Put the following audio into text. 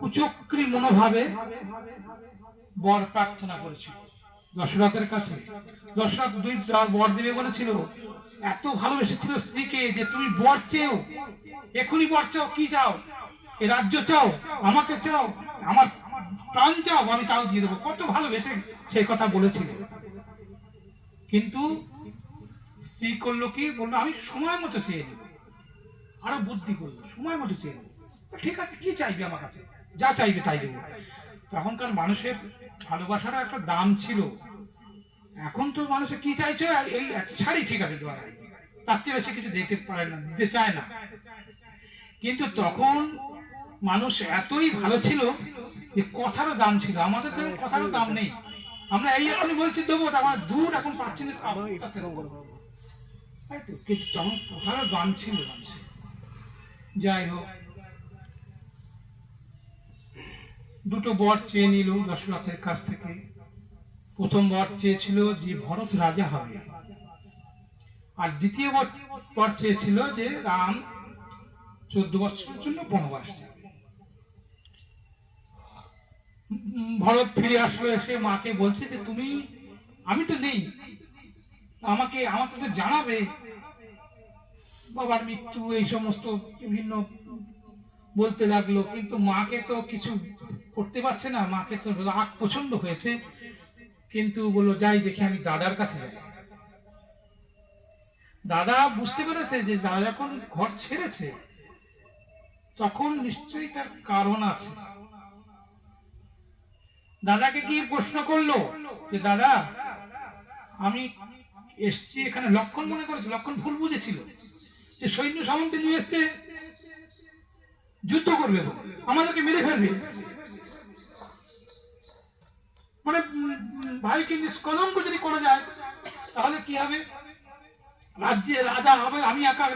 কুচক্রী মনোভাবে বর প্রার্থনা করেছিল দশরথের কাছে। দশরথ বর দেবে বলেছিল, এত ভালোবেসেছিল স্ত্রীকে যে তুমি বর চেও, এখনই বর চাও, কি চাও? এ রাজ্য চাও, আমাকে চাও, আমার প্রাণ চাও, আমি তাও দিয়ে দেবো। কত ভালোবেসে সেই কথা বলেছিল। কিন্তু স্ত্রী করলো কি, বললো আমি সময় মতো চেয়ে নেব। আরো বুদ্ধি করলো, সময় মতো চেয়ে নেব। ঠিক আছে, কি চাইবে আমার কাছে? যা চাইবে তাই দেবো। তখনকার মানুষের ভালোবাসারও একটা দাম ছিল। এখন তো মানুষে কি চাইছে, এই শাড়ি ঠিক আছে দেওয়া, তার চেয়ে বেশি কিছু দিতে পারে না, দিতে চায় না। কিন্তু তখন মানুষ এতই ভালো ছিল যে কথারও দাম ছিল। আমাদের তো কথারও দাম নেই। আমরা এই এখনই বলছি দেবো, আমার দুধ এখন পাচ্ছি না, তাই তো। কিন্তু তখন কথারও দাম ছিল মানুষের। যাই হোক, দুটো বর চেয়ে নিল দশরথের কাছ থেকে। প্রথম বর চেয়েছিল যে ভরত রাজা হবে, আর দ্বিতীয় বর চেয়েছিল যে রাম 14 বছরের জন্য বনবাস যাবে। ভরত ফিরে আসলো, এসে মাকে বলছে যে তুমি, আমি তো নেই, আমাকে তো জানাবে। বাবার মৃত্যু, এই সমস্ত বিভিন্ন বলতে লাগলো। কিন্তু মাকে তো কিছু করতে পারছে না, মাকে তো রাগ প্রচন্ড হয়েছে। কিন্তু বললো যাই দেখি, আমি দাদার কাছে যাই। দাদা বুঝতে পেরেছে যে দাদা যখন ঘর ছেড়েছে তখন নিশ্চয়ই তার কারণ আছে। দাদাকে গিয়ে প্রশ্ন করলো যে দাদা, আমি এসছি এখানে, লক্ষণ মনে করেছে, লক্ষণ ভুল বুঝেছিল যে সৈন্য সামন্ত নিয়ে এসছে যুদ্ধ করবে, আমাদেরকে মেরে ফেলবে, মানে ভাইকে নিষ্কলঙ্ক যদি করা যায় তাহলে কি হবে, রাজ্যে রাজা হবে, আমি একা